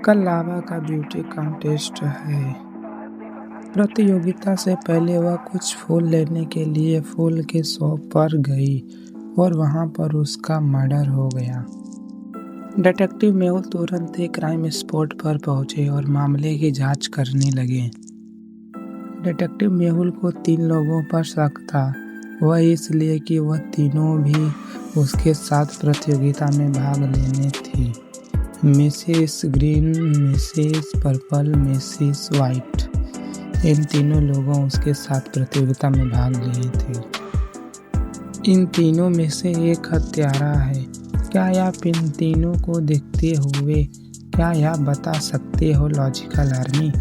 कल लावा का beauty contest है। प्रतियोगिता से पहले वह कुछ फूल लेने के लिए फूल के शॉप पर गई और वहां पर उसका मर्डर हो गया। डिटेक्टिव मेहुल तुरंत ही क्राइम स्पॉट पर पहुंचे और मामले की जांच करने लगे। डिटेक्टिव मेहुल को 3 लोगों पर शक था। वह इसलिए कि वह तीनों भी उसके साथ प्रतियोगिता में भाग लेने थी। Mrs Green, Mrs Purple, Mrs White. इन तीनों लोगों उसके साथ प्रतियोगिता में भाग लिए थे। इन तीनों में से एक हत्यारा है। क्या आप इन तीनों को देखते हुए क्या आप बता सकते हो लॉजिकल आर्मी,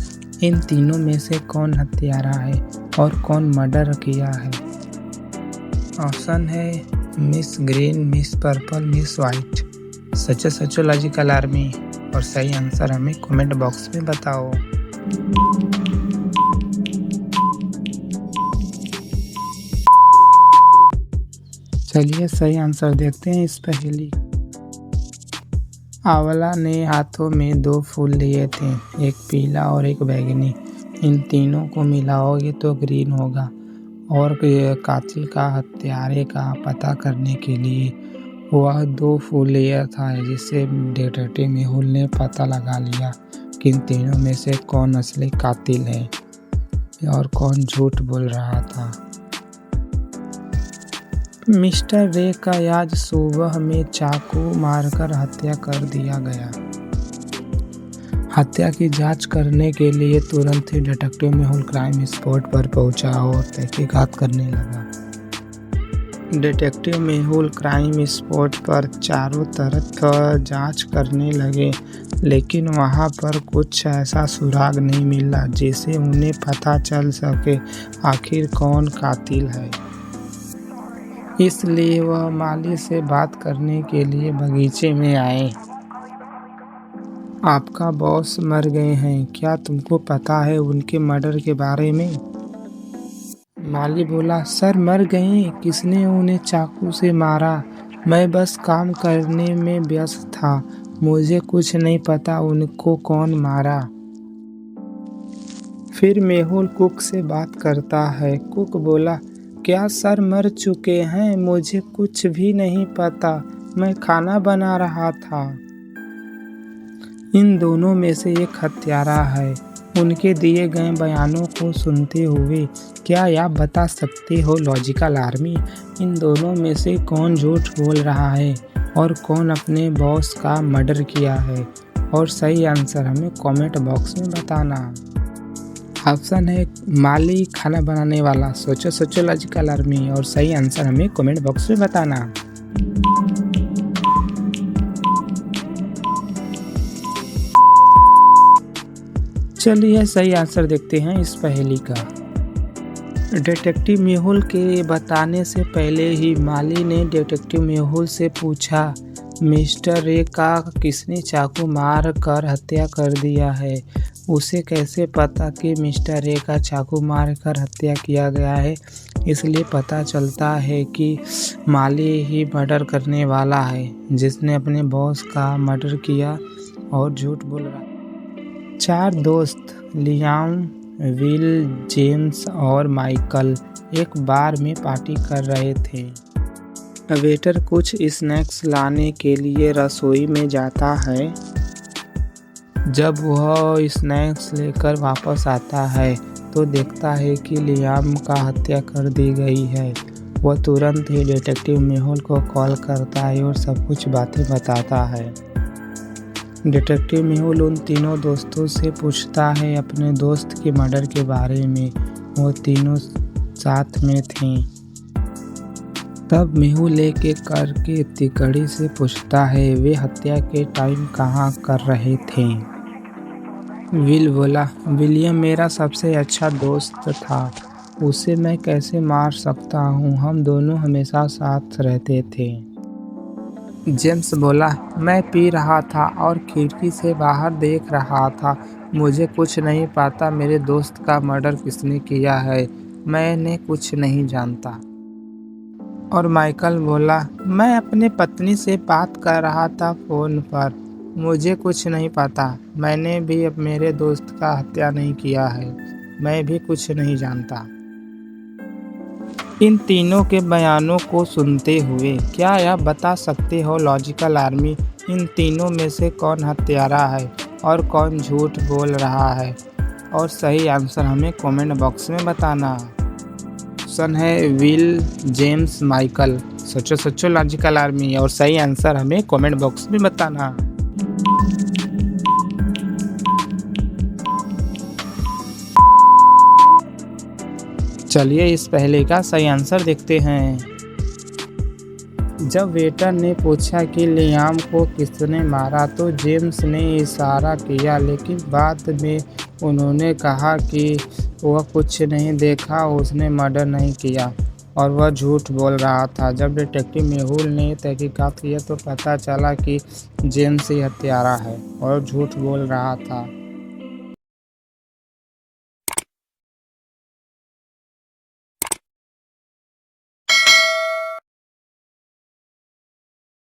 इन तीनों में से कौन हत्यारा है और कौन मर्डर किया है? ऑप्शन है miss green, miss purple, miss white. सचो लॉजिकल आर्मी, और सही आंसर हमें कमेंट बॉक्स में बताओ। चलिए सही आंसर देखते हैं इस पहेली। आंवला ने हाथों में 2 फूल लिए थे, एक पीला और एक बैंगनी। इन तीनों को मिलाओगे तो ग्रीन होगा। और कातिल का हत्यारे का पता करने के लिए वह 2 फूल लिया था, जिससे डिटेक्टिव मेहुल ने पता लगा लिया कि इन तीनों में से कौन असली कातिल है और कौन झूठ बोल रहा था। मिस्टर रे का आज सुबह में चाकू मारकर हत्या कर दिया गया। हत्या की जांच करने के लिए तुरंत ही डिटेक्टिव मेहुल क्राइम स्पॉट पर पहुंचा और तहकीकात करने लगा। डिटेक्टिव मेहुल क्राइम स्पॉट पर चारों तरफ जांच करने लगे, लेकिन वहां पर कुछ ऐसा सुराग नहीं मिला जिससे उन्हें पता चल सके आखिर कौन कातिल है। इसलिए वह माली से बात करने के लिए बगीचे में आए। आपका बॉस मर गए हैं, क्या तुमको पता है उनके मर्डर के बारे में? माली बोला, सर मर गए, किसने उन्हें चाकू से मारा? मैं बस काम करने में व्यस्त था, मुझे कुछ नहीं पता उनको कौन मारा। फिर मेहुल कुक से बात करता है। कुक बोला, क्या सर मर चुके हैं? मुझे कुछ भी नहीं पता, मैं खाना बना रहा था। इन दोनों में से एक हत्यारा है। उनके दिए गए बयानों को सुनते हुए क्या आप बता सकते हो लॉजिकल आर्मी, इन दोनों में से कौन झूठ बोल रहा है और कौन अपने बॉस का मर्डर किया है? और सही आंसर हमें कमेंट बॉक्स में बताना। ऑप्शन है माली, खाना बनाने वाला। सोचो लॉजिकल आर्मी, और सही आंसर हमें कमेंट बॉक्स में बताना। चलिए सही आंसर देखते हैं इस पहेली का। डिटेक्टिव मेहुल के बताने से पहले ही माली ने डिटेक्टिव मेहुल से पूछा, मिस्टर रे का किसने चाकू मार कर हत्या कर दिया है? उसे कैसे पता कि मिस्टर रे का चाकू मार कर हत्या किया गया है? इसलिए पता चलता है कि माली ही मर्डर करने वाला है, जिसने अपने बॉस का मर्डर किया और झूठ बोल रहा। 4 दोस्त लियाम, विल, जेम्स और माइकल एक बार में पार्टी कर रहे थे। वेटर कुछ स्नैक्स लाने के लिए रसोई में जाता है। जब वह स्नैक्स लेकर वापस आता है तो देखता है कि लियाम का हत्या कर दी गई है। वह तुरंत ही डिटेक्टिव मेहुल को कॉल करता है और सब कुछ बातें बताता है। डिटेक्टिव मेहुल उन तीनों दोस्तों से पूछता है अपने दोस्त के मर्डर के बारे में। वो तीनों साथ में थे। तब मेहुल एक एक करके तिकड़ी से पूछता है वे हत्या के टाइम कहाँ कर रहे थे। विल बोला, विलियम मेरा सबसे अच्छा दोस्त था, उसे मैं कैसे मार सकता हूँ, हम दोनों हमेशा साथ रहते थे। जेम्स बोला, मैं पी रहा था और खिड़की से बाहर देख रहा था, मुझे कुछ नहीं पता मेरे दोस्त का मर्डर किसने किया है, मैंने कुछ नहीं जानता। और माइकल बोला, मैं अपने पत्नी से बात कर रहा था फ़ोन पर, मुझे कुछ नहीं पता। मैंने भी अब मेरे दोस्त का हत्या नहीं किया है। मैं भी कुछ नहीं जानता। इन तीनों के बयानों को सुनते हुए क्या आप बता सकते हो लॉजिकल आर्मी, इन तीनों में से कौन हत्यारा है और कौन झूठ बोल रहा है? और सही आंसर हमें कमेंट बॉक्स में बताना। ऑप्शन है विल, जेम्स, माइकल। सोचो सोचो लॉजिकल आर्मी, और सही आंसर हमें कमेंट बॉक्स में बताना। चलिए इस पहले का सही आंसर देखते हैं। जब वेटर ने पूछा कि लियाम को किसने मारा तो जेम्स ने इशारा किया, लेकिन बाद में उन्होंने कहा कि वह कुछ नहीं देखा, उसने मर्डर नहीं किया और वह झूठ बोल रहा था। जब डिटेक्टिव मेहुल ने तहकीकात किया तो पता चला कि जेम्स ही हत्यारा है और झूठ बोल रहा था।